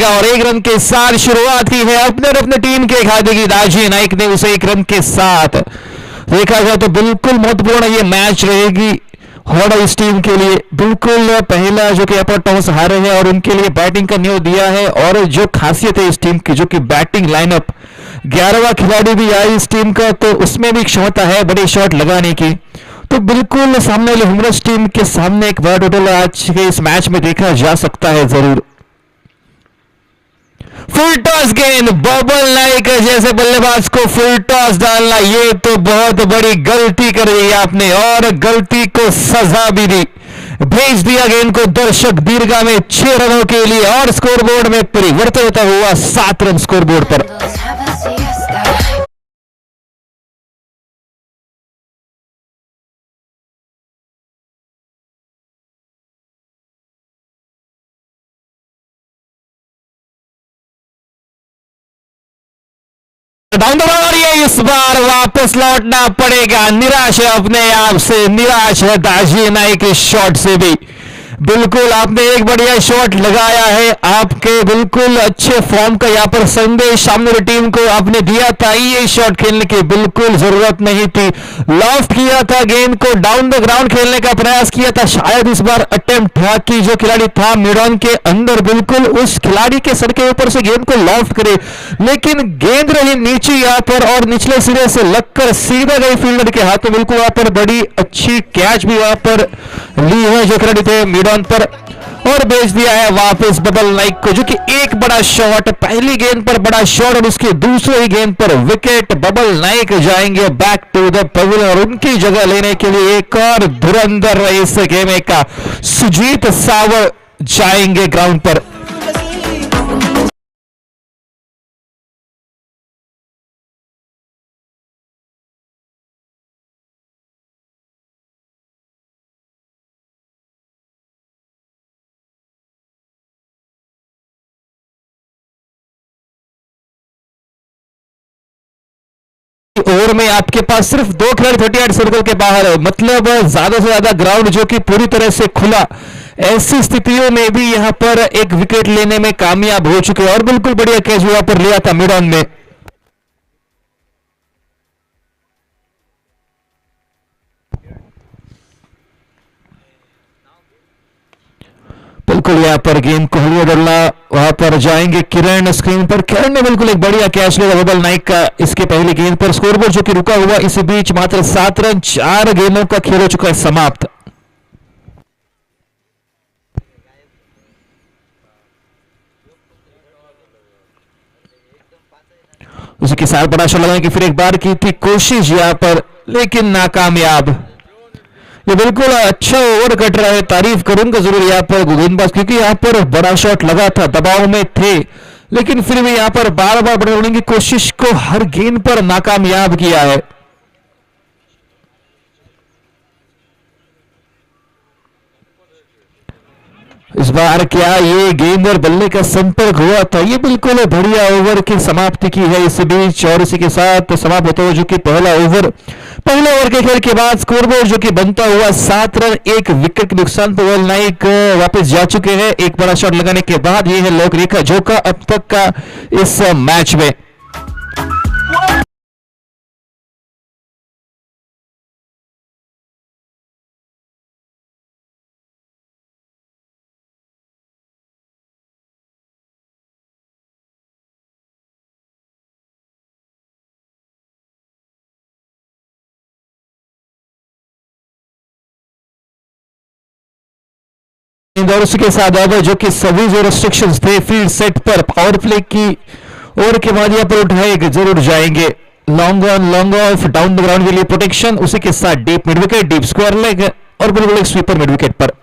और 1 रन के साथ शुरुआत की है अपने टीम के खाते की। राजी नाइक ने उसे 1 रन के साथ। देखा जाए तो बिल्कुल महत्वपूर्ण ये मैच रहेगी और इस टीम के लिए बिल्कुल पहला जो कि अपर टॉस हारे हैं और उनके लिए बैटिंग का न्यू दिया है। और जो खासियत है इस टीम की जो कि बैटिंग लाइनअप 11वां खिलाड़ी भी आया इस टीम का, तो उसमें भी क्षमता है बड़े शॉट लगाने की। तो बिल्कुल सामने वाली हुमरस टीम के सामने एक बड़ा टोटल आज के इस मैच में देखा जा सकता है जरूर। फुल टॉस गेंद बबल नाइक जैसे बल्लेबाज को फुल टॉस डालना, ये तो बहुत बड़ी गलती कर दी आपने और गलती को सजा भी दी। भेज दिया गेंद को दर्शक दीर्घा में 6 रनों के लिए और स्कोरबोर्ड में परिवर्तन होता हुआ 7 रन स्कोरबोर्ड पर। डाउन द और ये इस बार वापस लौटना पड़ेगा। निराश है अपने आप से, निराश है दाजी नाइक के शॉट से भी। बिल्कुल आपने एक बढ़िया शॉट लगाया है, आपके बिल्कुल अच्छे फॉर्म का यहाँ पर संदेश सामने टीम को आपने दिया था। ये शॉट खेलने की बिल्कुल जरूरत नहीं थी। लॉफ्ट किया था गेंद को, डाउन द ग्राउंड खेलने का प्रयास किया था। शायद इस बार अटेम्प्ट था कि जो खिलाड़ी था मिडॉन के अंदर बिल्कुल उस खिलाड़ी के सर के ऊपर से गेंद को लॉफ्ट करे, लेकिन गेंद रही नीचे यहाँ पर और निचले सिरे से लगकर सीधा गई फील्डर के हाथ में। बिल्कुल यहाँ पर बड़ी अच्छी कैच भी वहां पर ली है जो खिलाड़ी थे मिडॉन पर और भेज दिया है वापस बबल नाइक को, जो कि एक बड़ा शॉट, पहली गेंद पर बड़ा शॉट और उसकी दूसरी गेंद पर विकेट। बबल नाइक जाएंगे बैक टू द पवेलियन और उनकी जगह लेने के लिए एक और धुरंधर इस गेम का सुजीत सावर जाएंगे ग्राउंड पर। ओवर में आपके पास सिर्फ 2 खिलाड़ी 38 सर्कल के बाहर है, मतलब ज्यादा से ज्यादा ग्राउंड जो कि पूरी तरह से खुला। ऐसी स्थितियों में भी यहां पर एक विकेट लेने में कामयाब हो चुके और बिल्कुल बढ़िया कैच यहां पर लिया था मिडॉन ने। बिल्कुल यहाँ पर गेंद को हलिया डरना, वहां पर जाएंगे किरण स्क्रीन पर। किरण ने बिल्कुल एक बढ़िया कैच लिया बबल नाइक का इसके पहली गेंद पर। स्कोरबोर्ड जो कि रुका हुआ, इसी बीच मात्र 7 रन 4 गेंदों का खेल हो चुका है समाप्त। उसी के साथ बड़ा शॉट लगाने की फिर एक बार की थी कोशिश यहां पर, लेकिन नाकामयाब। ये बिल्कुल अच्छा ओवर कट रहा है, तारीफ करूंगा जरूर यहाँ पर गेंदबाज, क्योंकि यहाँ पर बड़ा शॉट लगा था, दबाव में थे, लेकिन फिर भी यहाँ पर बार बार बड़े होने की कोशिश को हर गेंद पर नाकामयाब किया है। इस बार क्या ये गेंद और बल्ले का संपर्क हुआ था? ये बिल्कुल बढ़िया ओवर की समाप्ति की है इस बीच और इसी के साथ समाप्त होता हुआ जो कि पहले ओवर के खेल के बाद स्कोरबोर्ड जो कि बनता हुआ 7 रन 1 विकेट के नुकसान पर बबल नाइक वापस जा चुके हैं एक बड़ा शॉट लगाने के बाद। ये है लोक रेखा जोका अब तक का इस मैच में। और उसके साथ अब जो कि सभी जो रेस्ट्रिक्शंस थे फील्ड सेट पर पावर प्ले की ओवर के बाद यहाँ पर उठाए जरूर जाएंगे। Long on long off down the ground के लिए प्रोटेक्शन, उसी के साथ deep mid wicket, deep square leg और बिल्कुल एक स्वीपर मिड विकेट पर।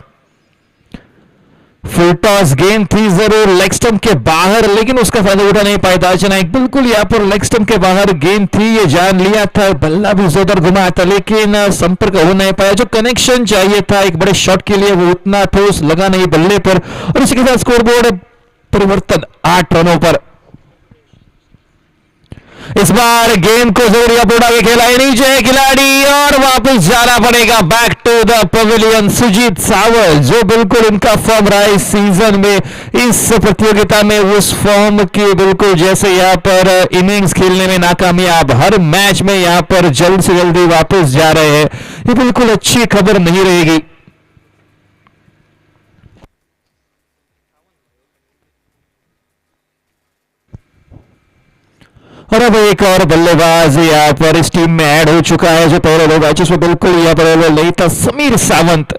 फुल टॉस गेंद थी जरूर लेग स्टंप के बाहर, लेकिन उसका फायदा उठा नहीं पाया दाजी नाइक। बिल्कुल यहाँ पर लेग स्टंप के बाहर गेंद थी, ये जान लिया था, बल्ला भी जोरदार घुमाया था, लेकिन संपर्क हो नहीं पाया। जो कनेक्शन चाहिए था एक बड़े शॉट के लिए वो उतना ठोस लगा नहीं बल्ले पर और इसी के साथ स्कोरबोर्ड परिवर्तन 8 रनों पर। इस बार गेंद को जरूर उड़ा के खेला है, नीचे है खिलाड़ी और वापस जाना पड़ेगा back to the pavilion. Sujit Sawal जो बिल्कुल इनका फॉर्म रहा इस सीजन में, इस प्रतियोगिता में उस फॉर्म की बिल्कुल जैसे यहाँ पर इनिंग्स खेलने में नाकामयाब, हर मैच में यहाँ पर जल्द से जल्दी वापस जा रहे हैं, ये बिल्कुल अच्छी खबर नहीं रहेगी। और अब एक और बल्लेबाज यहाँ पर इस टीम में ऐड हो चुका है जो पहले दो मैचेस में बिल्कुल यहाँ पर अवेलेबल नहीं था, समीर सावंत।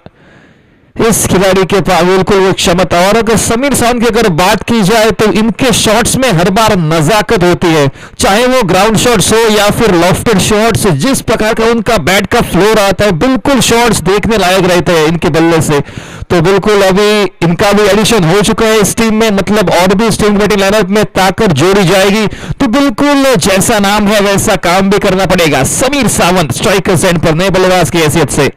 इस खिलाड़ी के पास बिल्कुल वो क्षमता, और अगर समीर सावंत की अगर बात की जाए तो इनके शॉट्स में हर बार नजाकत होती है, चाहे वो ग्राउंड शॉट्स हो या फिर लॉफ्टेड शॉट्स, जिस प्रकार का उनका बैट का फ्लोर आता है बिल्कुल शॉट्स देखने लायक रहते हैं इनके बल्ले से। तो बिल्कुल अभी इनका भी एडिशन हो चुका है इस टीम में, मतलब और भी इस टीम बैटिंग लाइनअप में ताकत जोड़ी जाएगी, तो बिल्कुल जैसा नाम है वैसा काम भी करना पड़ेगा। समीर सावंत स्ट्राइकर एंड पर नए बल्लेबाज की हैसियत से,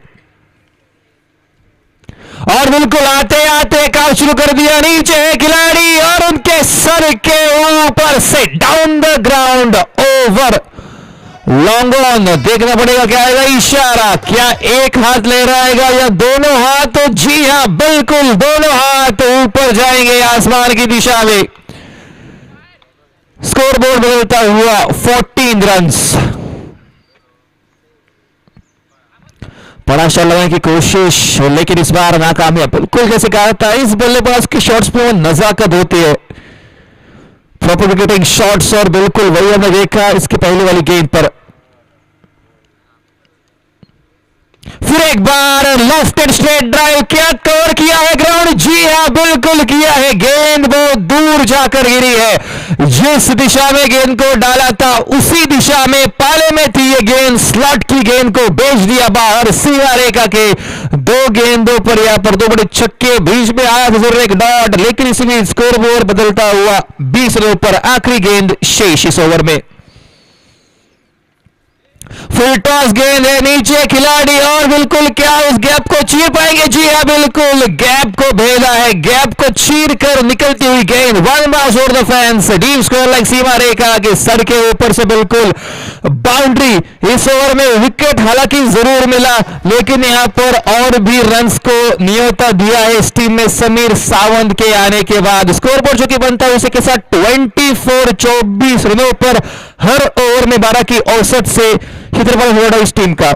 और बिल्कुल आते आते काम शुरू कर दिया, नीचे है खिलाड़ी और उनके सर के ऊपर से down the ground over long on. देखना पड़ेगा क्या आएगा इशारा, क्या एक हाथ ले रहा है या दोनों हाथ? तो जी हां, बिल्कुल दोनों हाथ ऊपर जाएंगे आसमान की दिशा में। स्कोरबोर्ड बदलता हुआ 14 रन्स। बड़ा शॉट लगाने की कोशिश लेकिन इस बार नाकामयाब। बिल्कुल जैसे कहा था इस बल्लेबाज की शॉट्स में वो नजाकत होती है, प्रॉपर विकेटिंग शॉट्स, और बिल्कुल वही हमने देखा इसके पहले वाली गेंद पर। फिर एक बार लेफ्ट स्ट्रेट ड्राइव, क्या कवर किया है ग्राउंड? जी हां, बिल्कुल किया है। गेंद बहुत दूर जाकर गिरी है, जिस दिशा में गेंद को डाला था उसी दिशा में पाले में थी ये गेंद, स्लॉट की गेंद को भेज दिया बाहर सीधा रेखा के। दो गेंदों पर यहां पर दो बड़े छक्के, बीच में आया जरूर एक डॉट, लेकिन इसमें स्कोर बोर्ड बदलता हुआ 20 रनों पर आखिरी गेंद शेष इस ओवर में। फुल टॉस गेंद है, नीचे खिलाड़ी और बिल्कुल क्या उस गैप को चीर पाएंगे? जी हां, बिल्कुल गैप को भेदा है, गैप को चीर कर निकलती हुई गेंद one bounce over the fence, deep square leg सीमा रेखा के सर के ऊपर से बिल्कुल बाउंड्री। इस ओवर में विकेट हालांकि जरूर मिला, लेकिन यहां पर और भी रन्स को न्योता दिया है इस टीम में समीर सावंत के आने के बाद। स्कोरबोर्ड जो कि बनता है उसी के साथ 24 रनों पर हर ओवर में 12 की औसत से क्षेत्रफल हो रहा है इस टीम का।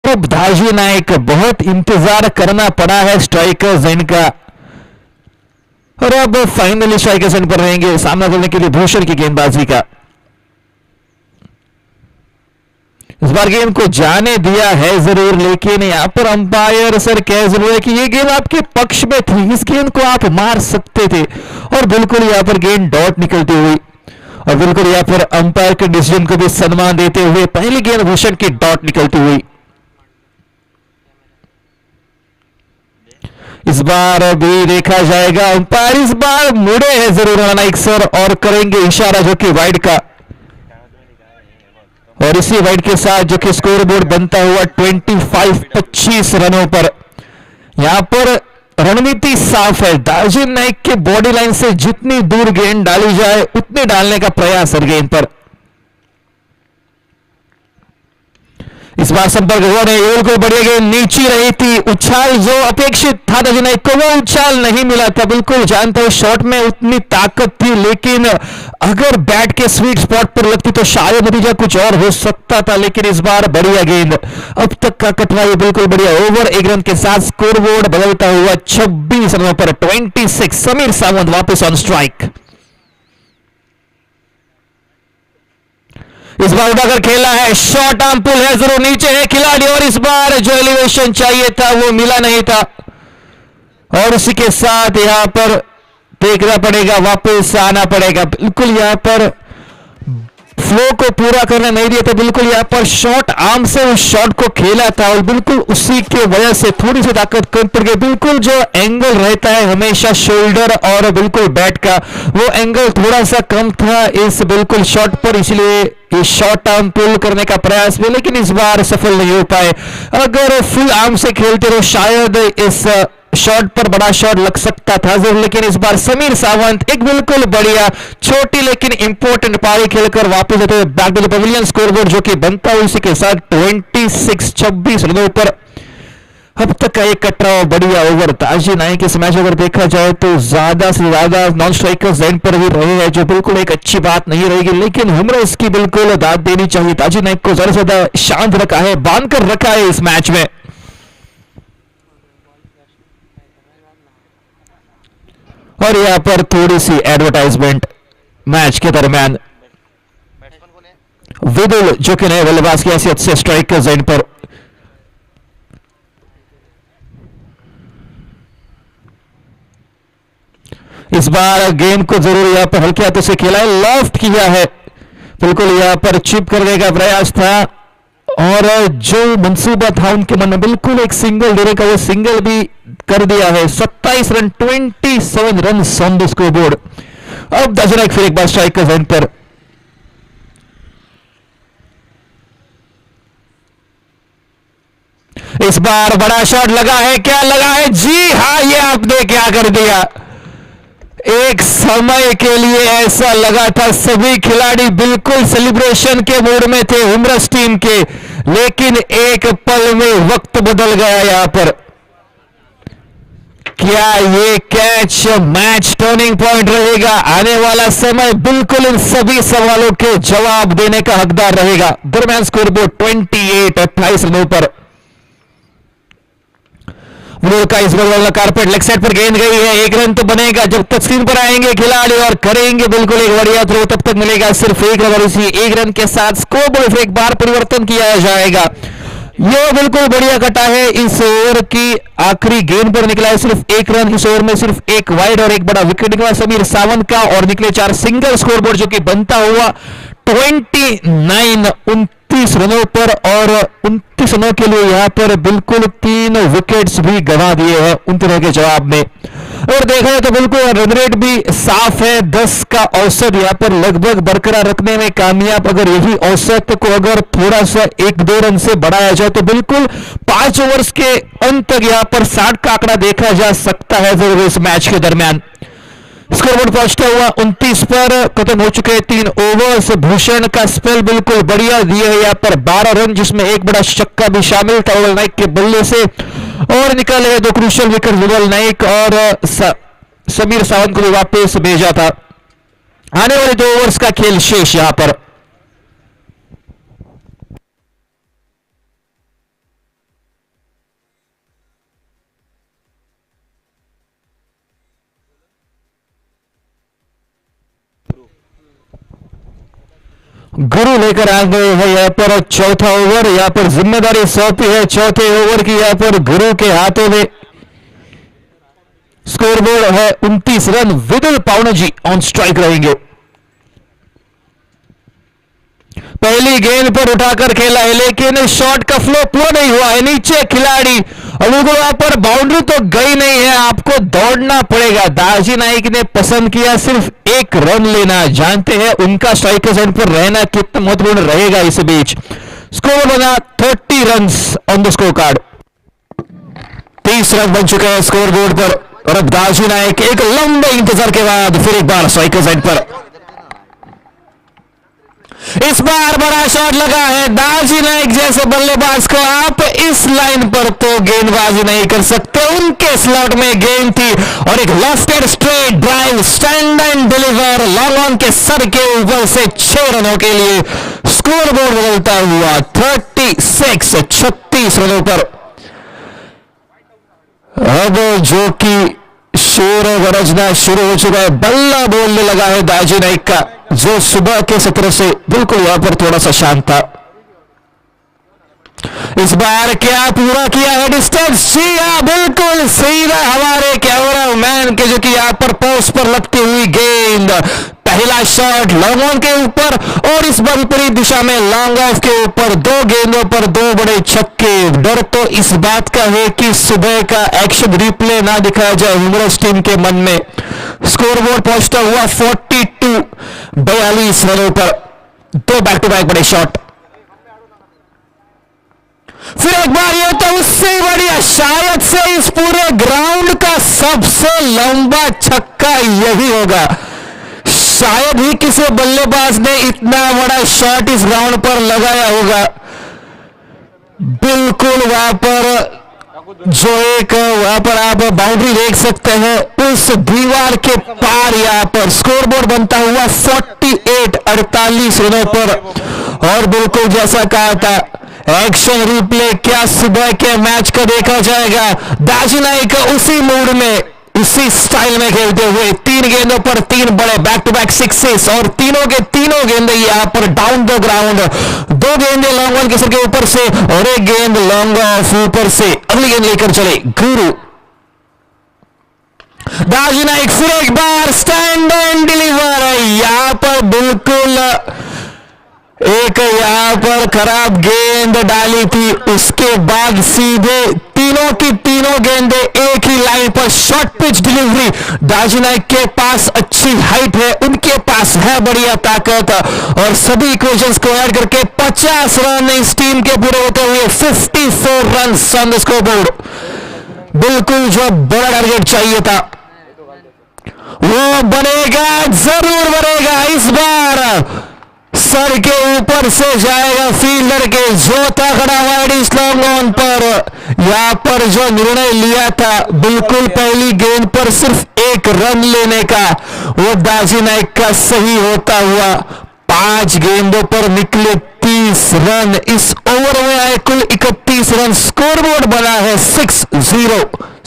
धाजी नायक, बहुत इंतजार करना पड़ा है स्ट्राइकर जैन का, और अब फाइनली स्ट्राइकर जैन पर रहेंगे सामना करने के लिए भूषण की गेंदबाजी का। इस बार गेंद को जाने दिया है जरूर, लेकिन यहां पर अंपायर सर कह जरूर है कि ये गेंद आपके पक्ष में थी, इस गेंद को आप मार सकते थे, और बिल्कुल यहां पर गेंद डॉट निकलती हुई, और बिल्कुल यहां पर अंपायर के डिसीजन को भी सम्मान देते हुए पहली गेंद भूषण की डॉट निकलती हुई। इस बार भी देखा जाएगा, अंपायर इस बार मुड़े हैं जरूर नाइक सर और करेंगे इशारा जो कि वाइड का, और इसी वाइड के साथ जो कि स्कोर बोर्ड बनता हुआ 25 रनों पर। यहां पर रणनीति साफ है, दार्जिन नाइक के बॉडी लाइन से जितनी दूर गेंद डाली जाए उतने डालने का प्रयास है गेंद पर। इस बार संपर्क हुआ नहीं, बिल्कुल बढ़िया गेंद नीचे रही थी, उछाल जो अपेक्षित था दार्जिन नाइक को वो उछाल नहीं मिला था। बिल्कुल जानता हूं शॉट में उतनी ताकत थी, लेकिन अगर बैट के स्वीट स्पॉट पर लगती तो शायद नतीजा कुछ और हो सकता था, लेकिन इस बार बढ़िया गेंद। अब तक का कटवा ये बिल्कुल बढ़िया ओवर, 1 रन के साथ स्कोर बोर्ड बदलता हुआ 26 रनों पर 26। समीर सावंत वापस ऑन स्ट्राइक। इस बार उठाकर खेला है, शॉट आर्म पुल है जरूर, नीचे है खिलाड़ी, और इस बार जो एलिवेशन चाहिए था वो मिला नहीं था, और उसी के साथ यहां पर देखना पड़ेगा, वापस आना पड़ेगा। बिल्कुल यहां पर फ्लो को पूरा करने नहीं दिया था। बिल्कुल यहाँ पर शॉर्ट आर्म से उस शॉट को खेला था और बिल्कुल उसी के वजह से थोड़ी सी ताकत कम पड़ गई। बिल्कुल जो एंगल रहता है हमेशा शोल्डर और बिल्कुल बैट का, वो एंगल थोड़ा सा कम था इस बिल्कुल शॉट पर, इसलिए ये शॉर्ट आर्म पुल करने का प्रयास भी, लेकिन इस बार सफल नहीं हो पाए। अगर फुल आर्म से खेलते तो शायद इस शॉट पर बड़ा शॉट लग सकता था जरूर, लेकिन इस बार समीर सावंत एक बिल्कुल बढ़िया छोटी लेकिन इंपॉर्टेंट पारी खेलकर वापस आते हैं back to the pavilion. Scoreboard जो कि बनता हुआ इसी के साथ 26 रनों पर अब तक का एक कटरा बढ़िया ओवर था। ताजी नाइक इस मैच अगर देखा जाए तो ज्यादा से ज्यादा नॉन स्ट्राइकर जैन पर भी रहे हैं, जो बिल्कुल एक अच्छी बात नहीं रहेगी, लेकिन हमने इसकी बिल्कुल दाद देनी चाहिए। ताजी नाइक को ज्यादा से ज्यादा शांत रखा है, बांध कर रखा है इस मैच में। और यहां पर थोड़ी सी एडवर्टाइजमेंट मैच के दरमियान, विदुल जो कि नए बल्लेबाज की हैसियत से स्ट्राइकर जैन पर, इस बार गेंद को जरूर यहां पर हल्के हाथों से खेला है, लॉफ्ट किया है, बिल्कुल यहां पर चिप करने का प्रयास था और जो मंसूबा था उनके मन में बिल्कुल एक सिंगल देने का, वो सिंगल भी कर दिया है। 27 run 27 run on the scoreboard. अब दाजुनाइक फिर एक बार स्ट्राइकर जोन पर, इस बार बड़ा शॉट लगा है, क्या लगा है? जी हां, ये आपने क्या कर दिया। एक समय के लिए ऐसा लगा था सभी खिलाड़ी बिल्कुल सेलिब्रेशन के मूड में थे हुमरस टीम के, लेकिन एक पल में वक्त बदल गया यहां पर। क्या ये कैच मैच टर्निंग पॉइंट रहेगा? आने वाला समय बिल्कुल इन सभी सवालों के जवाब देने का हकदार रहेगा। दरमियान स्कोरबोर्ड 28 रनों पर। विनोद का इस बॉल कारपेट लेग साइड पर गेंद गई है, एक रन तो बनेगा जब तक स्क्रीन पर आएंगे खिलाड़ी और करेंगे बिल्कुल एक बढ़िया थ्रो, तब तक मिलेगा सिर्फ एक रन और इसी एक रन के साथ स्कोरबोर्ड एक बार परिवर्तन किया जाएगा। यह बिल्कुल बढ़िया कटा है, इस ओवर की आखिरी गेंद पर निकला है सिर्फ एक रन। इस ओवर में सिर्फ एक वाइड और एक बड़ा विकेट निकला समीर सावंत का और निकले 4 सिंगल। स्कोरबोर्ड जो कि बनता हुआ 29 रनों पर और 29 रनों के लिए यहां पर बिल्कुल 3 विकेट्स भी गंवा दिए हैं 29 के जवाब में। और देखा जाए तो बिल्कुल रन रेट भी साफ है, 10 का औसत यहां पर लगभग बरकरार रखने में कामयाब। अगर यही औसत को अगर थोड़ा सा 1-2 रन से बढ़ाया जाए तो बिल्कुल 5 ओवर्स के अंत तक यहां पर 60 का आंकड़ा देखा जा सकता है जरूर इस मैच के दरमियान। स्कोरबोर्ड पहुंचता हुआ 29 पर खत्म हो चुके 3 ओवर्स। भूषण का स्पेल बिल्कुल बढ़िया दिए है यहां पर 12 रन, जिसमें एक बड़ा छक्का भी शामिल था विमल नाइक के बल्ले से, और निकाले गए 2 क्रूशियल विकेट विमल नाइक और समीर सावंत को भी वापस भेजा था। आने वाले 2 ओवर्स का खेल शेष यहां पर। गुरु लेकर आ गए हैं यहां पर चौथा ओवर, यहां पर जिम्मेदारी सौंपी है चौथे ओवर की यहां पर गुरु के हाथों में। स्कोरबोर्ड है 29 रन। विदुल पावनाजी ऑन स्ट्राइक रहेंगे। पहली गेंद पर उठाकर खेला है लेकिन शॉट का फ्लो पूरा नहीं हुआ है, नीचे खिलाड़ी और बिल्कुल वहां पर बाउंड्री तो गई नहीं है, आपको दौड़ना पड़ेगा। दाजी नाइक ने पसंद किया सिर्फ 1 रन लेना, जानते हैं उनका स्ट्राइकर जोन पर रहना कितना महत्वपूर्ण रहेगा। इस बीच स्कोर बना 30 run on the score card. 30 run बन चुके हैं स्कोर बोर्ड पर और अब दाजी नाइक एक लंबे इंतजार के बाद फिर एक बार स्ट्राइकर जोन पर। इस बार बड़ा शॉट लगा है। दाजी नाइक जैसे बल्लेबाज को आप इस लाइन पर तो गेंदबाजी नहीं कर सकते, उनके स्लॉट में गेंद थी और एक lofted straight drive stand and deliver long on के सर के ऊपर से 6 रनों के लिए स्कोर बोर्ड बदलता हुआ 36 रनों पर। अब जो कि शोर गरजना शुरू हो चुका है, बल्ला बोलने लगा है दाजी नाइक का, जो सुबह के सत्र से बिल्कुल यहां पर थोड़ा सा शांत था। इस बार क्या पूरा किया है डिस्टेंस? जी हां, बिल्कुल सीधा हमारे कैमरा मैन के जो कि यहां पर पोस्ट पर लगती हुई गेंद पहला शॉट लॉन्ग ऑन के ऊपर और इस बार विपरीत दिशा में लॉन्ग ऑफ के ऊपर 2 गेंदों पर 2 बड़े छक्के। डर तो इस बात का है कि सुबह का एक्शन रिप्ले ना दिखाया जाए ह्यूमरस टीम के मन में। स्कोरबोर्ड पहुंचता हुआ 42 रनों पर 2 बैक टू बैक बड़े शॉट। फिर एक बार ये तो उससे बढ़िया, शायद से इस पूरे ग्राउंड का सबसे लंबा छक्का यही होगा। शायद ही किसी बल्लेबाज ने इतना बड़ा शॉट इस ग्राउंड पर लगाया होगा। बिल्कुल वहां पर जो एक वहां पर आप बाउंड्री देख सकते हैं, उस दीवार के पार यहां पर स्कोरबोर्ड बनता हुआ 48 रनों पर। और बिल्कुल जैसा कहा था, एक्शन रिप्ले क्या सुबह के मैच का देखा जाएगा। दाजी नाइक उसी मूड में, इसी स्टाइल में खेलते हुए 3 गेंदों पर 3 बड़े बैक टू बैक सिक्सेस और तीनों के तीनों गेंदे यहां पर डाउन द ग्राउंड। 2 गेंदे लॉन्ग ऑन के सर के ऊपर से और 1 गेंद लॉन्ग ऑफ ऊपर से। अगली गेंद लेकर चले गुरु। दाजी नाइक फिर एक बार स्टैंड एंड डिलीवर। यहां पर बिल्कुल एक यहां पर खराब गेंद डाली थी, उसके बाद सीधे तीनों की तीनों गेंदे एक ही लाइन पर शॉर्ट पिच डिलीवरी। दाजी नाइक के पास अच्छी हाइट है, उनके पास है बढ़िया ताकत और सभी इक्वेशंस को ऐड करके 50 रन इस टीम के पूरे होते हुए 54 रन ऑन द स्कोरबोर्ड। बिल्कुल जो बड़ा टारगेट चाहिए था वो बनेगा, जरूर बनेगा। इस बार सर के ऊपर से जाएगा फील्डर के, जो था खड़ा हुआ इस लॉन्ग ऑन पर। यहां पर जो निर्णय लिया था बिल्कुल पहली गेंद पर सिर्फ 1 रन लेने का, वो दाजी नाइक का सही होता हुआ 5 गेंदों पर निकले 30 रन। इस ओवर में आए कुल 31 रन। स्कोरबोर्ड बना है 6-0,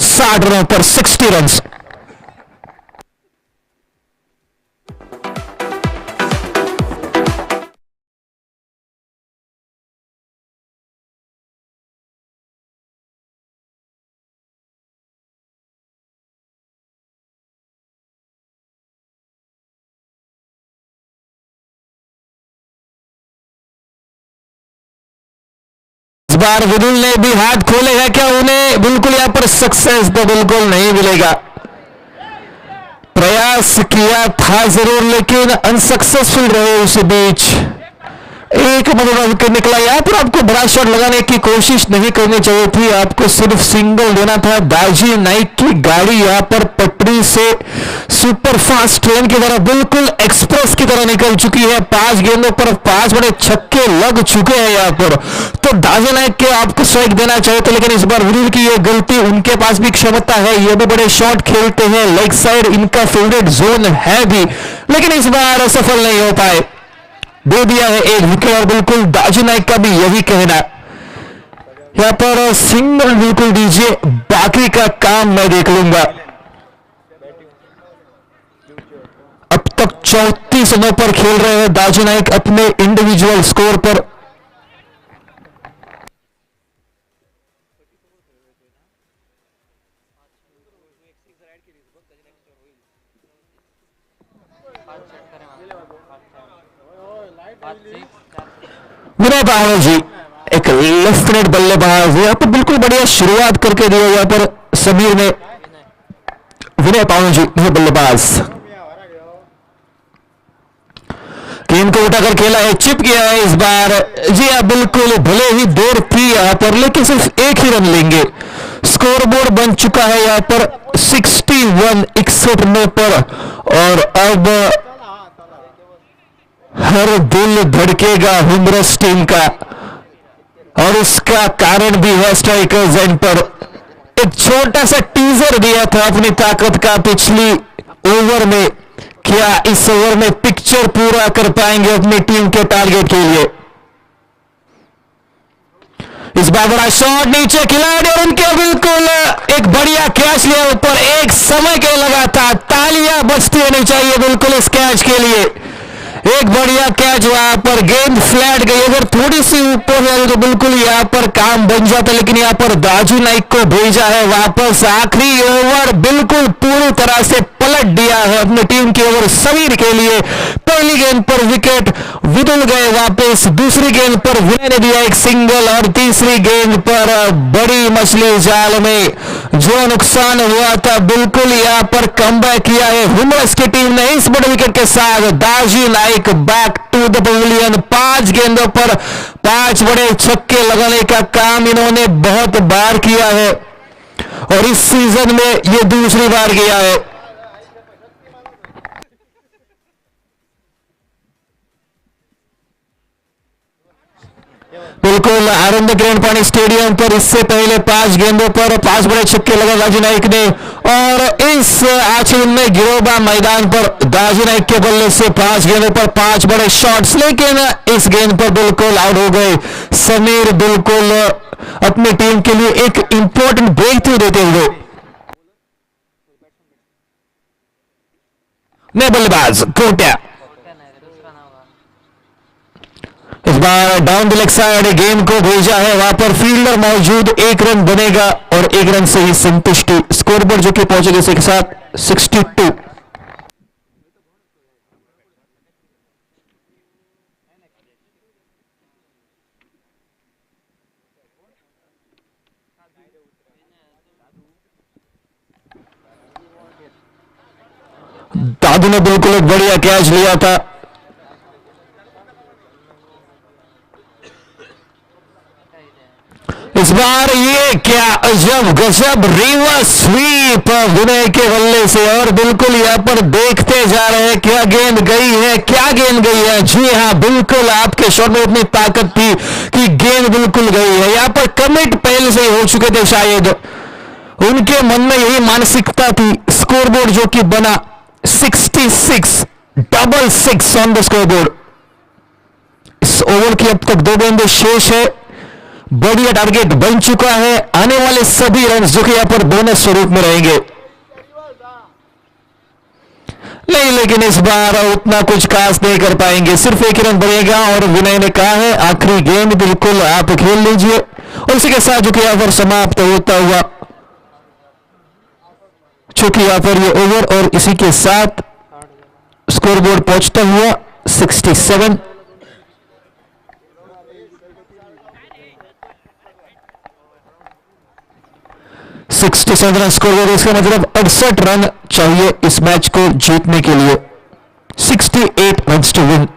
60 रनों पर 60 रन। इस बार विदुल ने भी हाथ खोले हैं, क्या उन्हें बिल्कुल यहां पर सक्सेस तो बिल्कुल नहीं मिलेगा। प्रयास किया था जरूर लेकिन अनसक्सेसफुल रहे। उस बीच एक विकेट निकला। यहां पर आपको बड़ा शॉट लगाने की कोशिश नहीं करनी चाहिए थी, आपको सिर्फ सिंगल देना था। दाजी नाइक की गाड़ी यहां पर पटरी से सुपर फास्ट ट्रेन की तरह, बिल्कुल एक्सप्रेस की तरह निकल चुकी है। 5 गेंदों पर 5 बड़े छक्के लग चुके हैं यहां पर। तो दाजी नाइक के आपको स्ट्राइक देना चाहिए था, लेकिन इस बार विरुल की यह गलती। उनके पास भी क्षमता है, ये भी बड़े शॉट खेलते हैं, लेग साइड इनका फेवरेट जोन है भी, लेकिन इस बार सफल नहीं हो पाए। दे दिया है 1 विकेट और बिल्कुल दाजी नाइक का भी यही कहना। यहां पर सिंगल बिल्कुल दीजिए, बाकी का काम मैं देख लूंगा। अब तक 34 रनों पर खेल रहे हैं दाजी नाइक अपने इंडिविजुअल स्कोर पर। विनय पावड़ा जी एक लेफ्ट बल्लेबाज, यहां पर बिल्कुल बढ़िया शुरुआत करके दिया यहां पर समीर ने। विनय पावड़ा जी ये बल्लेबाज, गेंद को उठाकर खेला है, चिप गया है इस बार। जी हाँ बिल्कुल, भले ही देर थी यहां पर लेकिन सिर्फ 1 ही रन लेंगे। स्कोरबोर्ड बन चुका है यहां पर 61 रनों पर। और अब हर दिल धड़केगा ह्यूमरस टीम का, और उसका कारण भी है स्ट्राइकर्स एंड पर। एक छोटा सा टीजर दिया था अपनी ताकत का पिछली ओवर में, क्या इस ओवर में पिक्चर पूरा कर पाएंगे अपनी टीम के टारगेट के लिए। इस बार बड़ा शॉट नीचे खिलाड़ी और उनके बिल्कुल एक बढ़िया कैच लिया ऊपर, एक समय के लगा था। तालियां बजती होनी चाहिए बिल्कुल इस कैच के लिए। एक बढ़िया कैच वहां पर, गेंद फ्लैट गई, अगर थोड़ी सी ऊपर है तो बिल्कुल यहां पर काम बन जाता, लेकिन यहां पर दाजू नाइक को भेजा है वापस। आखिरी ओवर बिल्कुल पूरी तरह से पलट दिया है अपनी टीम की ओवर समीर के लिए। पहली गेंद पर विकेट विदुल गए वापस, दूसरी गेंद पर विनय ने दिया एक सिंगल, और तीसरी गेंद पर बड़ी मछली जाल में जो नुकसान हुआ था बिल्कुल यहां पर कमबैक किया है हुमरस की टीम ने इस बड़े विकेट के साथ। Daji Naik back to the pavilion. 5 गेंदों पर 5 बड़े छक्के लगाने का काम इन्होंने बहुत बार किया है और इस सीजन में ये दूसरी बार किया है। बिल्कुल आनंद किरण पानी स्टेडियम पर इससे पहले 5 गेंदों पर 5 बड़े छक्के लगा दाजी नाइक ने, और इस आचरण में गिरोबा मैदान पर दाजी नाइक के बल्ले से 5 गेंदों पर 5 बड़े शॉट्स, लेकिन इस गेंद पर बिल्कुल आउट हो गए समीर, बिल्कुल अपनी टीम के लिए एक इंपॉर्टेंट ब्रेक थ्रू देते हुए। नए बल्लेबाज कोट्या इस बार डाउन द लेग साइड गेंद को भेजा है, वहां पर फील्डर मौजूद, 1 रन बनेगा और 1 रन से ही संतुष्टि। स्कोरबोर्ड जो कि पहुंचेगा इसी के साथ 62। दादू ने बिल्कुल एक बढ़िया कैच लिया था। इस बार ये क्या अजब गजब रिवर्स स्वीप विनय के बल्ले से, और बिल्कुल यहां पर देखते जा रहे हैं क्या गेंद गई है, क्या गेंद गई है। जी हां, बिल्कुल आपके शॉट में इतनी ताकत थी कि गेंद बिल्कुल गई है। यहां पर कमिट पहले से ही हो चुके थे, शायद उनके मन में यही मानसिकता थी। स्कोरबोर्ड जो कि बना 66, डबल 6 ऑन द स्कोरबोर्ड। इस ओवर की अब तक 2 गेंदें शेष है, बढ़िया टारगेट बन चुका है। आने वाले सभी रन जो कि यहां पर बोनस स्वरूप में रहेंगे, नहीं लेकिन इस बार उतना कुछ खास नहीं कर पाएंगे, सिर्फ 1 रन बढ़ेगा। और विनय ने कहा है आखिरी गेंद बिल्कुल आप खेल लीजिए, और इसी के साथ जो कि यहां पर समाप्त होता हुआ, चूंकि यहां पर ये ओवर और इसी के साथ स्कोरबोर्ड पहुंचता हुआ 67। 67 रन स्कोर हो, इसका मतलब 68 रन चाहिए इस मैच को जीतने के लिए। 68 रन टू विन।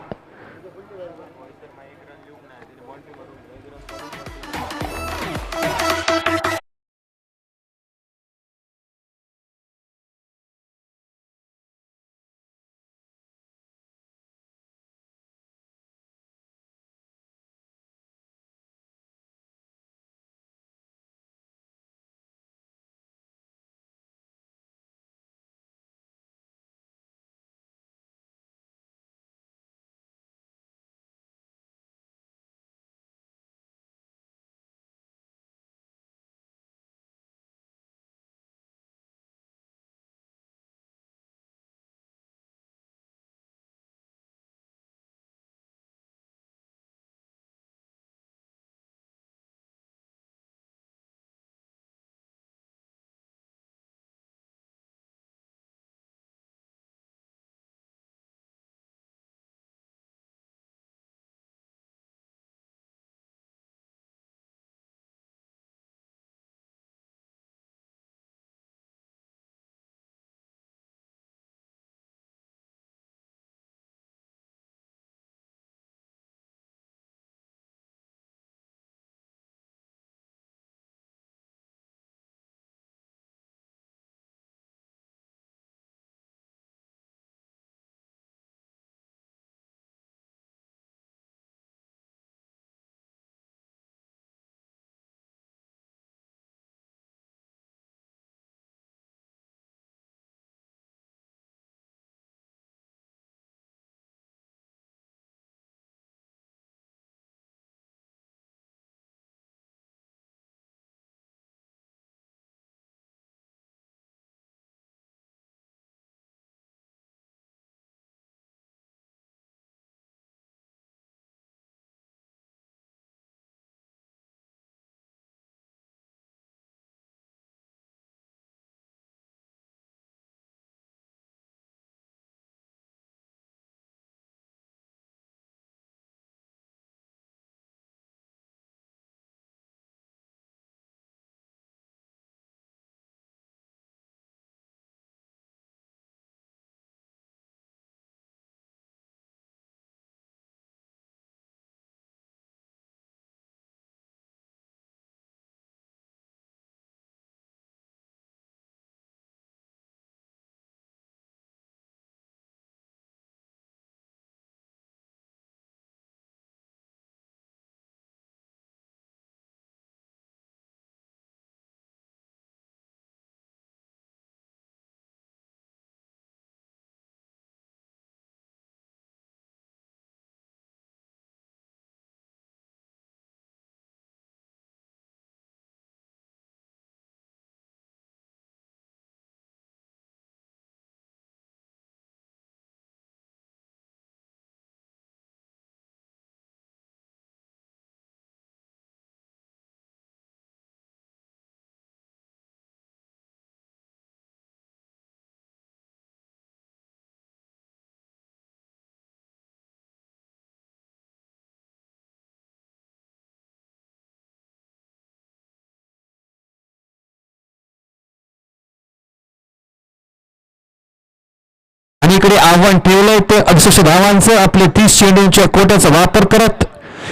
आणि इकडे आव्हान ठेवलंय ते 68 धावांचं. आपले 30 चेंडूंच्या कोट्याचा वापर करत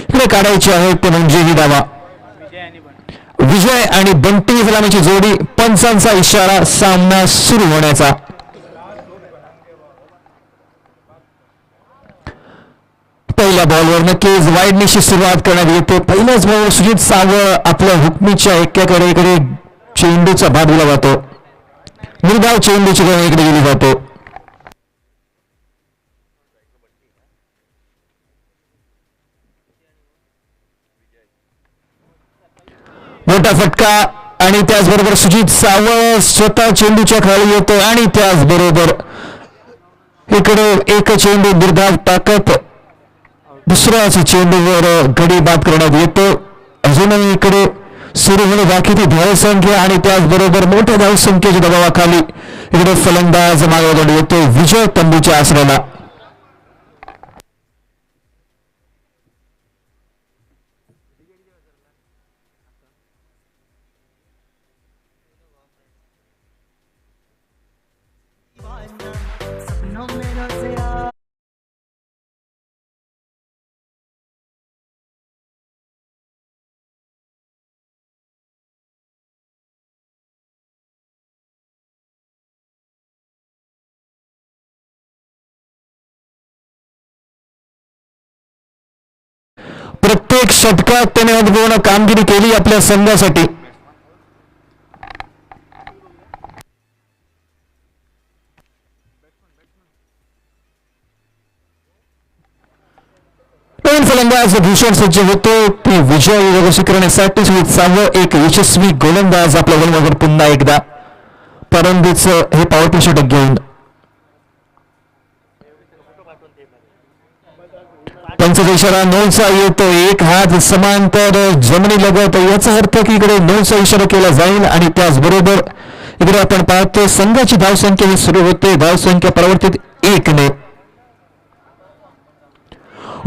इकडे काढायचे आहे ते म्हणजे ही धावा. विजय आणि बंटी सलामीची जोडी. पंचांचा इशारा सामना सुरू होण्याचा. पहिल्या बॉलवर नक्कीच वाईडनीशी सुरुवात करण्यात येते. पहिल्याच बॉलवर सुजित सावळ आपल्या हुकमीच्या एक्क्याकडे इकडे चेंडूचा भाग दिला जातो. निर्धाव चेंडूची इकडे गेली जातो. मोठा फटका आणि त्याचबरोबर सुजित सावळ स्वतः चेंडूच्या खाली येतो आणि त्याचबरोबर इकडे एक चेंडू निर्धाव टाकत दुसऱ्याच चेंडूवर गडी बाद करण्यात येतो. अजूनही इकडे सुरू होणे बाकी ती धावसंख्या आणि त्याचबरोबर मोठ्या धावसंख्येच्या दबावाखाली इकडे फलंदाज मागे येतो विजय तंबूच्या आसऱ्याला. प्रत्येक षटकात त्याने अद्भुत कामगिरी केली आपल्या संघासाठी. दोन फलंदाज भूषण सज्ज होतो ती विजय यशस्वी करण्यासाठी. सुजित सावळ एक यशस्वी गोलंदाज आपल्या गोलमावर पुन्हा एकदा परंदीचं हे पॉवरफुल षटक घेऊन. पंचाचा इशारा नऊचा येतो. एक हात समांतर जमिनी लगत याचा अर्थ की इकडे नऊचा इशारा केला जाईल आणि त्याचबरोबर इकडे आपण पाहतो संघाची धावसंख्या ही सुरू होते. धावसंख्या परिवर्तित 1ने.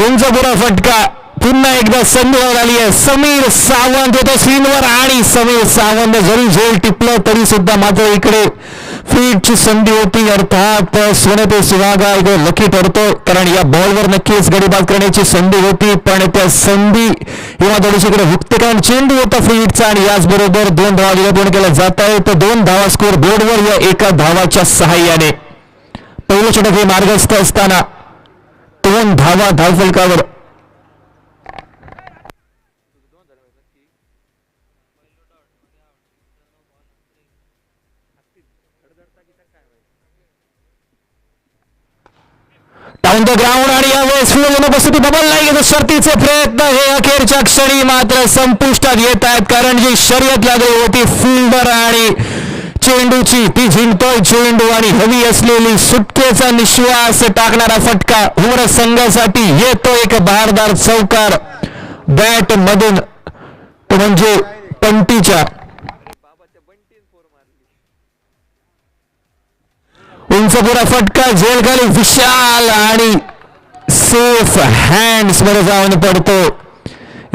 उंच बुरा फटका पुन्हा एकदा संधीवर आली आहे. समीर सावंत येतो स्क्रीनवर आणि समीर सावंत जरी झेल टिपलं तरी सुद्धा मात्र इकडे फीटची संधी होती. अर्थात सोने पे सुहागा इकडे लकी ठरतो कारण या बॉलवर नक्कीच गडीबाद करण्याची संधी होती पण त्या संधी किंवा थोडीशी इकडे हुकते कारण चेंडू होता फीटचा आणि याचबरोबर 2 धावा पूर्ण केल्या जात आहे. तर 2 धावा स्कोर बोर्डवर या एका धावाच्या सहाय्याने. पहिलं षटक हे मार्गस्थ असताना 2 धावा धावफलकावर. डाऊन द ग्राउंड आणि यावेळेस उपस्थिती डबल नाही घेतो. शर्तीचे प्रयत्न हे अखेरच्या क्षणी मात्र संपुष्टात येत आहेत कारण जी शर्यत लागली होती फिल्डर आणि चेंडूची ती झिंकतोय चेंडू आणि हवी असलेली सुटकेचा निश्वास टाकणारा फटका उमर संघासाठी येतो. एक बहारदार चौकार बॅट मधून तो म्हणजे पंटीच्या. उंचपुरा फटका झेलखाली विशाल आणि सेफ हँड्स मध्ये जाऊन पडतो.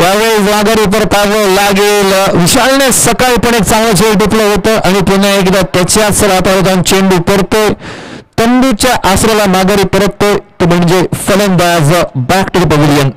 यावेळी माघारी परतावं लागेल. विशालने सकाळी पण एक चांगलं झेल टिपलं होतं आणि पुन्हा एकदा त्याच्याच राहता चेंडू पडतोय तंबूच्या आसऱ्याला माघारी परततोय तो म्हणजे फलंदाज back to the pavilion.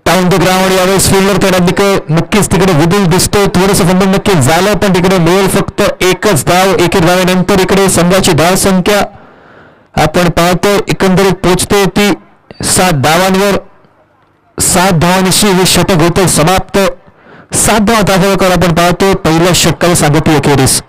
Down the ground यावेळेस फिल्डर तर नक्कीच तिकडे विदुल दिसतोय. थोडंसं फंड नक्कीच झालं पण तिकडे मिळेल फक्त एकच धाव. एक धावेनंतर इकडे संघाची धाव संख्या आपण पाहतोय एकंदरीत पोहोचते ती 7 धावांवर. 7 धावांशी हे षटक होतं समाप्त. 7 धावा ताफावर आपण पाहतो पहिल्या षटकाला सांगितली अखेरीस.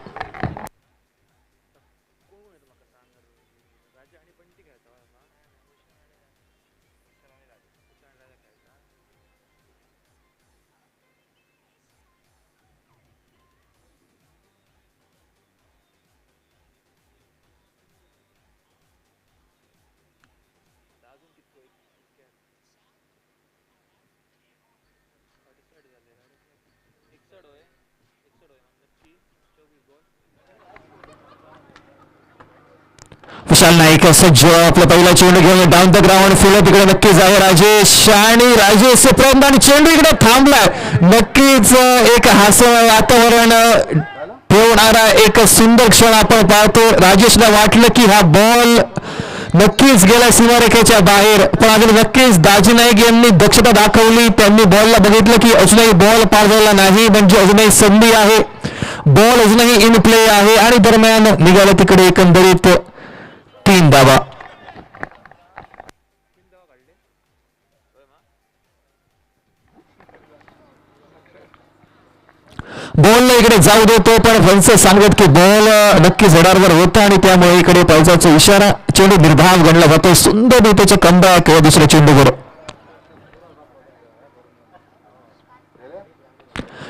विशाल नाईक सज्ज आपला पहिला चेंडू घेऊन डाऊन द ग्राउंड फुलं तिकडे नक्कीच आहे राजेश आणि राजेश प्रयत्न आणि चेंडू इकडे थांबलाय. नक्कीच एक हास्य वातावरण ठेवणारा एक सुंदर क्षण आपण पाहतो. राजेशला वाटलं की हा बॉल नक्कीच गेला सीमारेखेच्या बाहेर, पण अजून नक्कीच दाजी नाईक यांनी दक्षता दाखवली. त्यांनी बॉलला बघितलं की अजूनही बॉल पार झाला नाही, म्हणजे अजूनही संधी आहे, बॉल अजूनही इन प्ले आहे आणि दरम्यान निघाला तिकडे एकंदरीत 3 धावा. बॉलला इकडे जाऊ देतो, पण फंच सांगत की बॉल नक्की झडारवर होता आणि त्यामुळे इकडे पावसाचा इशारा. चेंडू निर्धाव गणला जातो. सुंदर रीतीचे कमबॅक किंवा दुसऱ्या चेंडूवर.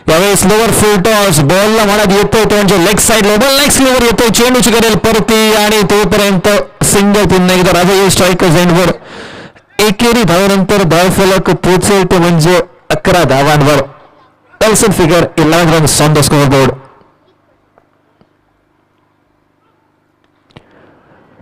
यावेळी स्लोवर फुल टॉस बॉलला म्हणत येतोय तो म्हणजे leg side ball leg slower येतोय. चेंडूची करेल परती आणि तोपर्यंत सिंगल पुन्हा एकदा राजा स्ट्रायकर एंडवर. एकेरी धावानंतर धावफलक पोहोचेल ते म्हणजे 11 धावांवर. एल्सन figure 11 runs on the scoreboard.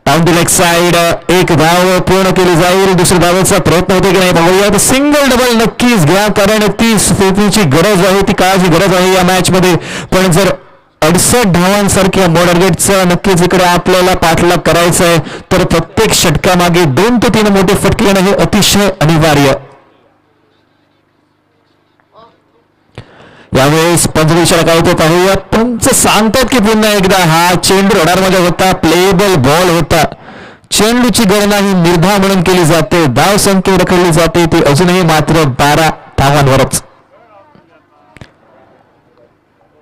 Down the leg side एक धाव पूर्ण केली जाईल. दुसऱ्या धावेचा प्रयत्न होते की नाही बघूया. सिंगल डबल नक्कीच घ्या, कारण ती स्थितीची गरज आहे, ती काळाची गरज आहे या मॅच मध्ये. पण जर 68 धावांसारख्या टार्गेटचा नक्कीच इकडे आपल्याला पाठलाग करायचा आहे, तर प्रत्येक षटकामागे 2 ते 3 मोठे फटके येणं हे अतिशय अनिवार्य. यावेळेस पंचवीसला काय होतं पाहूया. पंच सांगतात की पुन्हा एकदा हा चेंडू रडारमध्ये होता, प्लेबल बॉल होता. चेंडूची गणना ही निर्धाव म्हणून केली जाते, धाव संख्या रखडली जाते, ती अजूनही मात्र 12 धावांवरच.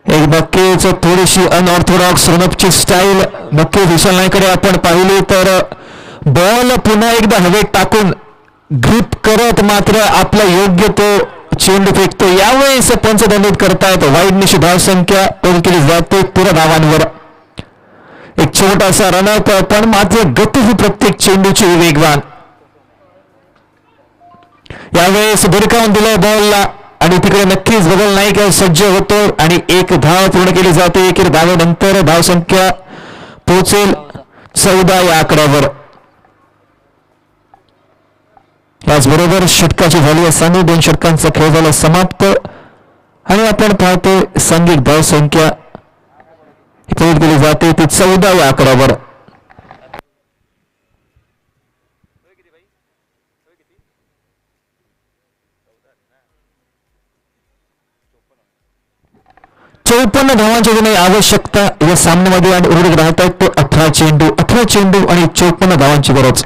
एक नक्कीच थोडीशी अनऑर्थोडॉक्स रनअपची स्टाईल नक्कीच विशाल नाईकडे आपण पाहिली तर बॉल पुन्हा एकदा हवेत टाकून ग्रिप करत मात्र आपला योग्य तो चेंडू फेकतो. यावेळेस पंच दंडित करतायत. वाईड निशी धाव संख्या कमी केली जाते 13 धावांवर. एक छोटासा रनअप, पण मात्र गती ही प्रत्येक चेंडूची वेगवान. यावेळेस भिरकावून दिलंय बॉलला आणि तिकडे नक्कीच बदल नाही सज्ज होतो आणि एक धाव पूर्ण केली जाते. एक धावेनंतर धाव संख्या पोहोचेल 14 या आकड्यावर. त्याचबरोबर षटकाची झाली असताना 2 षटकांचा खेळ झाला समाप्त आणि आपण पाहतोय सांघिक धाव संख्या पूर्ण केली जाते ती 14 या आकड्यावर. चौपन्न धावांची होणे आवश्यकता या सामन्यामध्ये आणि उर्वरित राहत आहेत तो 18 चेंडू आणि 54 धावांची गरज.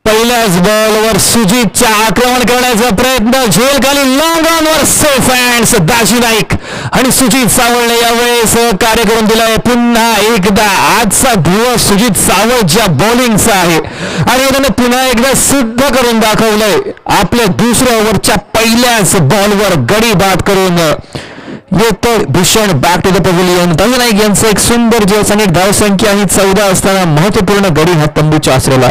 पहिल्याच बॉलवर सुजितच्या आक्रमण करण्याचा प्रयत्न, झेल खाली लॉंग ऑनवर सेफ हँड्स दाजी नाईक आणि सुजित सावळने यावेळेस कार्य करून दिलाय. पुन्हा एकदा आजचा दिवस सुजित सावळच्या बॉलिंगचा आहे आणि त्याने पुन्हा एकदा सिद्ध करून दाखवलंय. आपल्या दुसऱ्या ओव्हरच्या पहिल्याच बॉलवर गडी बाद करून येतो Bhushan back to the pavilion. Daji Naik यांचं एक सुंदर दिवस आणि धावसंख्या ही 14 असताना महत्वपूर्ण गडी हा तंबूच्या आश्रयाला.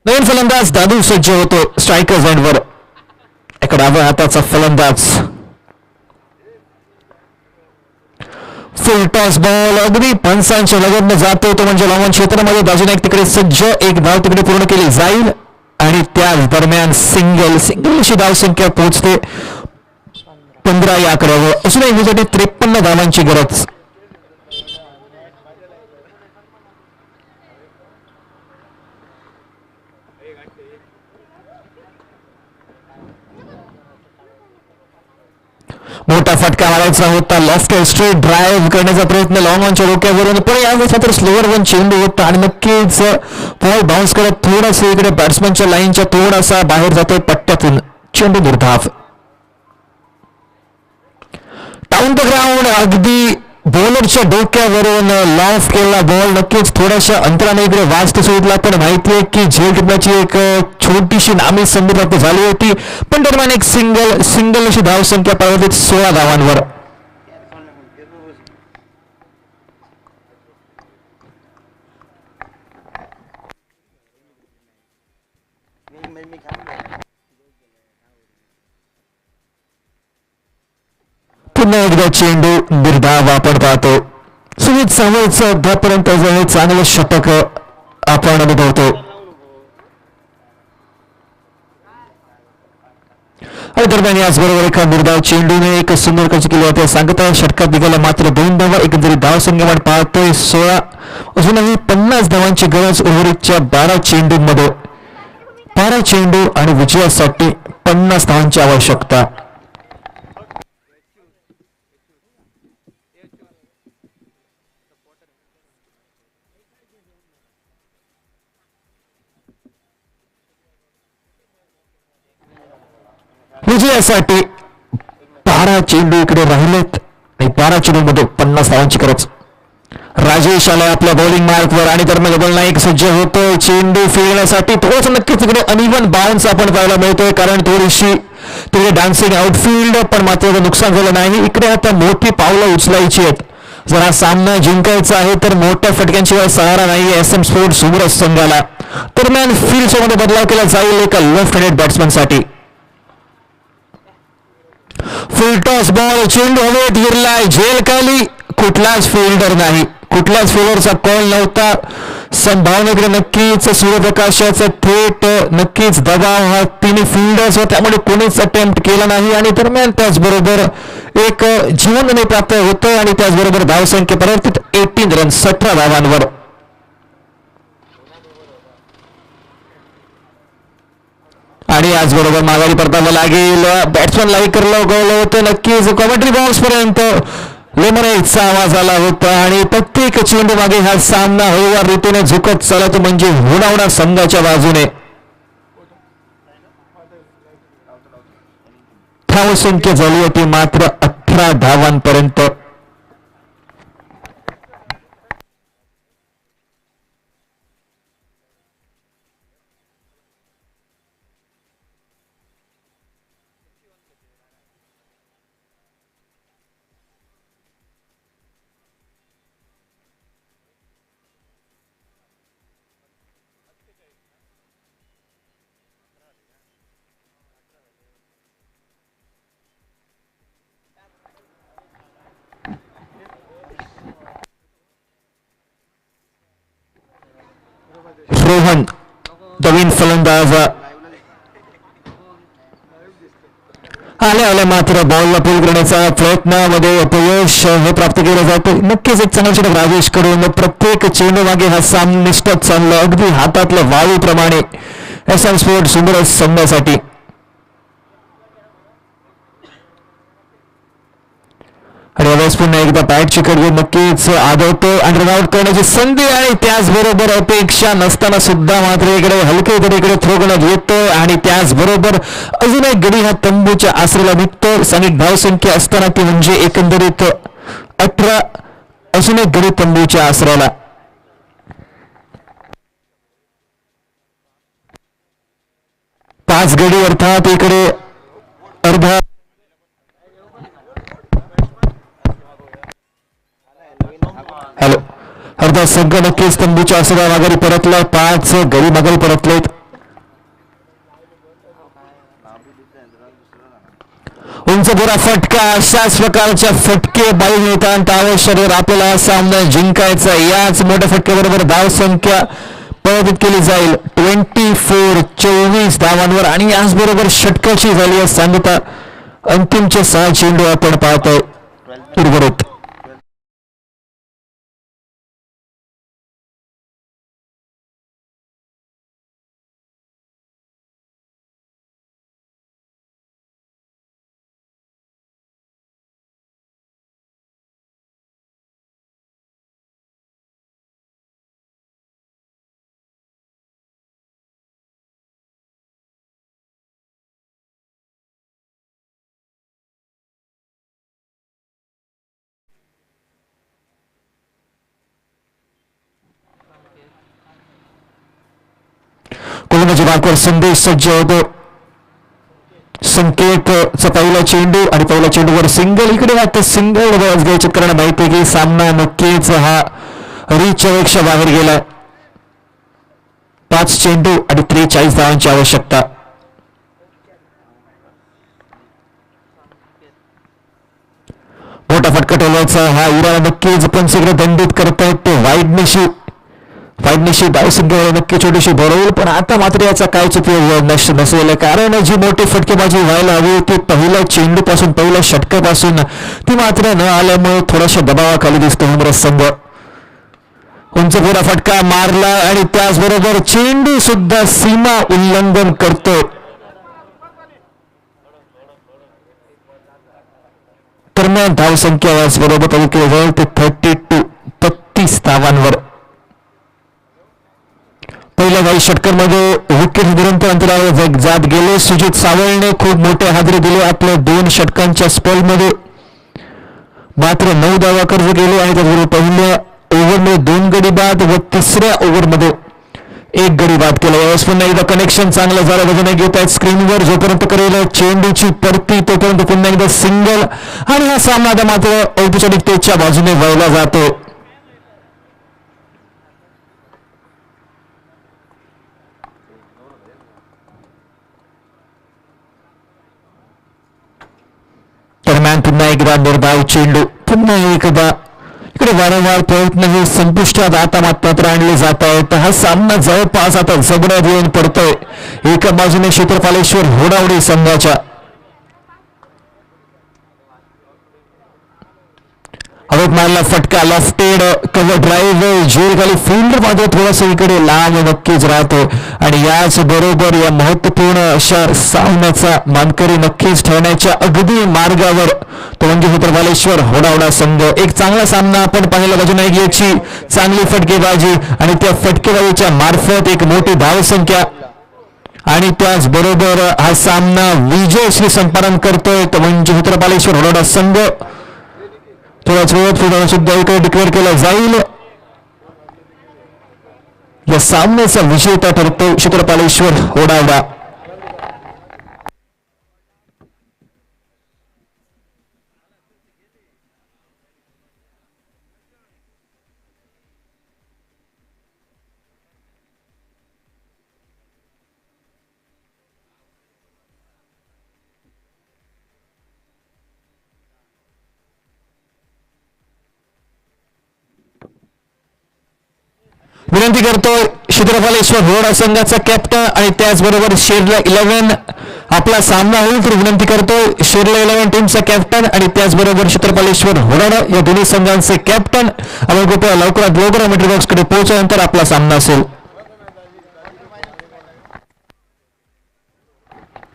नवीन फलंदाज दादू सज्ज होतो स्ट्रायकर्स एंडवर. एक डाव्या हाताचा फलंदाज. फुल टॉस बॉल अगदी पंचांच्या लगतनं जातो तो म्हणजे लावून क्षेत्रामध्ये दाजी नाईक तिकडे सज्ज. एक धाव तिकडे पूर्ण केली जाईल आणि त्याच दरम्यान सिंगल अशी धाव संख्या पोहोचते 15 या आकड्यावर असून यासाठी 53 धावांची गरज. मोठा फटका मारायचा होता. लेफ्ट स्ट्रेट ड्राईव्ह करण्याचा प्रयत्न लॉंग ऑनच्या डोक्यावरून, पण यावेळेस मात्र स्लोअर वन चेंडू होता आणि नक्कीच बॉल बाउन्स करत थोडासा इकडे बॅट्समनच्या लाईनच्या थोडासा बाहेर जातोय पट्ट्यातून. चेंडू निर्धाव. डाऊन द ग्राउंड अगदी बॉलरच्या डोक्यावरून लॉफ केला बॉल. नक्कीच थोड्याशा अंतराने इकडे वाजत सुटला, पण माहिती आहे की झेल टिपण्याची एक छोटीशी नामी संधी प्राप्त झाली होती, पण दरम्यान एक सिंगल अशी धावसंख्या पाहिजे 16 धावांवर. पुन्हा एकदा चेंडू निर्धाव आपण पाहतो. सुमित सावळचं अद्यापर्यंत चांगलं शतक आपण अनुभवतो. आणि दरम्यान याचबरोबर एका निर्धाव चेंडूने एक सुंदर कशी केली होते सांगता. षटकात निघाला मात्र 2 धावा. एकंदरीत धाव संख्या आपण पाहतोय 16. अजूनही 50 धावांची गरज उर्वरितच्या 12 चेंडूंमध्ये. 12 चेंडू आणि विजयासाठी 50 धावांची आवश्यकता. विजयासाठी 12 चेंडू इकडे राहिलेत आणि 12 चेंडूमध्ये 50 धावांची गरज. राजेश आलाय आपल्या बॉलिंग मार्कवर आणि दरम्यान डबल नाईक सज्ज होतोय चेंडू फिरण्यासाठी. थोडंसं नक्कीच इकडे अनइव्हन बाउन्स आपण पाहायला मिळतोय, कारण थोडीशी तिकडे डान्सिंग आउटफील्ड, पण मात्र नुकसान झालं नाही. इकडे आता मोठी पावलं उचलायची आहेत. जर हा सामना जिंकायचा आहे तर मोठ्या फटक्यांशिवाय सहारा नाही SM स्पोर्ट्स सुमरस संघाला. दरम्यान फील्डच्या मध्ये बदलाव केला जाईल एका लेफ्ट हँडेड बॅट्समनसाठी. फुल टॉस बॉल, चेंडू हवेत गिरलाय, झेल खाली. कुठलाच फिल्डर नाही, कुठल्याच फिल्डरचा कॉल नव्हता. संभावनेकडे नक्कीच सूर्यप्रकाशाचा थेट नक्कीच दबाव हा तिन्ही फिल्डर्स होते, त्यामुळे कोणीच अटेम्प्ट केला नाही. आणि दरम्यान त्याचबरोबर एक जीवनने प्राप्त होतं आणि त्याचबरोबर धावसंख्या परिवर्तित 18 रन 17 धावांवर. आणि याचबरोबर माघारी परतावं लागेल. बॅट्समॅन लाईकर गवलं होतं नक्कीच. कॉमेंट्री बॉक्स पर्यंत लेमनेचा आवाज आला होता आणि प्रत्येक चेंडू मागे हा सामना हळूवार रीतीने झुकत चालत म्हणजे होणावणार संघाच्या बाजूने. धावसंख्या झाली होती मात्र 18 धावांपर्यंत. रोहन नवीन फलंदाज आल्या मात्र बॉलला पूल करण्याचा प्रयत्नामध्ये अपयश हे प्राप्त केलं जातं. नक्कीच एक चांगला षटक राजेश कडून. प्रत्येक चेंडू मागे हा सामना निष्ठत चाललं अगदी हातातल्या वाळूप्रमाणे SM स्पोर्ट्स सुमरस संघासाठी. आणि यावेळेस पुन्हा एकदा बॅटची कडवी नक्कीच आदळतोय आणि रनआउट करण्याची संधी आणि त्याचबरोबर अपेक्षा नसताना सुद्धा मात्र इकडे हलके तरी इकडे थ्रो करण्यात येतोय आणि त्याचबरोबर अजून एक गडी हा तंबूच्या आसरेला निघतोय. स्थानिक धावसंख्या असताना ती म्हणजे एकंदरीत 18. अजून एक गडी तंबूच्या आसऱ्याला. पाच गडी अर्थात इकडे अर्धा अर्धा संघ नक्कीच तंबूच्या आसरा माघारी परतला. 5 गडी माघारी परतलेत. उंच बुरा फटका. अशाच प्रकारच्या फटके बाई मिळतात आवश्यक आपल्याला हा सामना जिंकायचा. याच मोठ्या फटक्याबरोबर धाव संख्या परिवर्तित केली जाईल 24 धावांवर आणि याचबरोबर षटकाची झाली आहे सांगता. अंतिमचे 6 चेंडू आपण पाहतोय उर्वरित. कोलंदाजी बाकर संदेश सज्ज होतो. संकेतचा पहिला चेंडू आणि पहिल्या चेंडूवर सिंगल. इकडे आता सिंगल घ्यायचे कारण माहिती आहे की सामना नक्कीच हा रीचच्या पेक्षा बाहेर गेला. 5 चेंडू आणि 43 धावांची आवश्यकता. मोठा फटका ठेवल्याचा हा इरा नक्कीच पंचकडे दंडित करतायत ते वाईडनिशी धावसंख्येमुळे नक्की छोटीशी भरवल. पण आता मात्र याचा काहीच उपयोग नसेल कारण जी मोठी फटकेबाजी व्हायला हवी ती पहिल्या चेंडूपासून पहिल्या षटकापासून ती मात्र न आल्यामुळे थोड्याशा दबावाखाली दिसतो हुमरस संघ. उंच पुरा फटका मारला आणि त्याचबरोबर चेंडू सुद्धा सीमा उल्लंघन करतो. दरम्यान धावसंख्या याचबरोबर जवळ ते 32 धावांवर. पहिल्या काही षटकांमध्ये विकेट निरंतर अंतरावर जात गेले. सुजित सावळने खूप मोठे हादरे दिले आपल्या 2 षटकांच्या स्पेलमध्ये. मात्र 9 धावा कर्ज गेले आणि त्याबरोबर पहिल्या ओव्हरमध्ये 2 गडी बाद व तिसऱ्या ओव्हरमध्ये 1 गडी बाद केला. यावेळेस पुन्हा एकदा कनेक्शन चांगलं झालं बघून घेत आहेत स्क्रीनवर. जोपर्यंत करेल चेंडूची परती तोपर्यंत पुन्हा एकदा सिंगल आणि हा सामना मात्र औपचारिकतेच्या बाजूने वळला जातो. दरम्यान पुन्हा एकदा निर्धाव चेंडू. पुन्हा एकदा इकडे वारंवार प्रयत्न हे संपुष्टात आता मात्र आणले जात आहेत. हा सामना जवळपास आता जबड्यात येऊन पडतोय. एका बाजूने क्षेत्रपालेश्वर होडावडी संघाच्या हवेत मारला फटका लेफ्टेड कव्हर ड्राईव्ह झेल खाली फील्डर मात्र थोडंसं इकडे लांब नक्कीच राहतो. आणि याच बरोबर या महत्वपूर्ण अशा सामन्याचा मानकरी नक्कीच ठेवण्याच्या अगदी मार्गावर तो म्हणजे क्षेत्रपालेश्वर होडावडा संघ. एक चांगला सामना आपण पाहायला बाजूने याची चांगली फटकेबाजी आणि त्या फटकेबाजीच्या मार्फत एक मोठी धावसंख्या आणि त्याचबरोबर हा सामना विजयश्री संपादन करतोय तो म्हणजे क्षेत्रपालेश्वर होडावडा संघ. थोड्याच वेळात सुद्धा इकडे डिक्लेअर केला जाईल. या सामन्याचा विजेता ठरतो क्षेत्रपालेश्वर होडावडा. विनंती करतोय क्षेत्रपालेश्वर होडावडा संघाचा कॅप्टन आणि त्याचबरोबर शेरला 11 आपला सामना होईल तर विनंती करतोय शेरला 11 टीमचा कॅप्टन आणि त्याचबरोबर क्षेत्रपालेश्वर होडावडा या दोन्ही संघांचे कॅप्टन आपण कृपया लवकरात लवकर मिटर बॉक्स कडे पोहोचल्यानंतर आपला सामना असेल.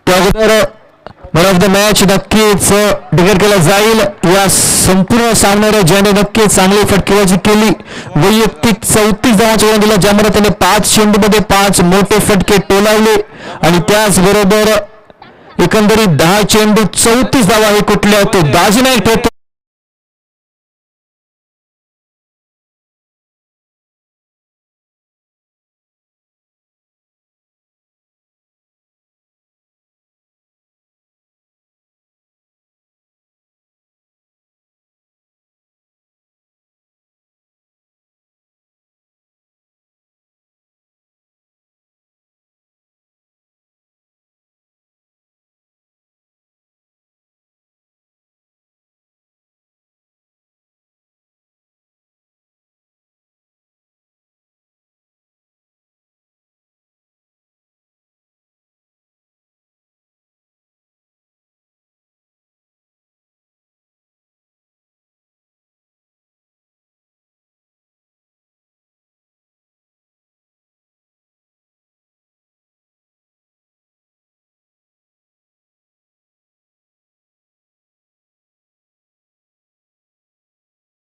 त्याबरोबर मॅन ऑफ द मॅच नक्कीच डिक्लेअर केला जाईल. या संपूर्ण सामन्यावर ज्याने नक्कीच चांगली फटकेबाजी केली वैयक्तिक 34 धावांचा दिला ज्यामध्ये त्याने 5 चेंडूमध्ये 5 मोठे फटके टोलावले आणि त्याचबरोबर एकंदरीत 10 चेंडू 34 धावा हे कुठल्या तो दाजीनाईक ठेवतो.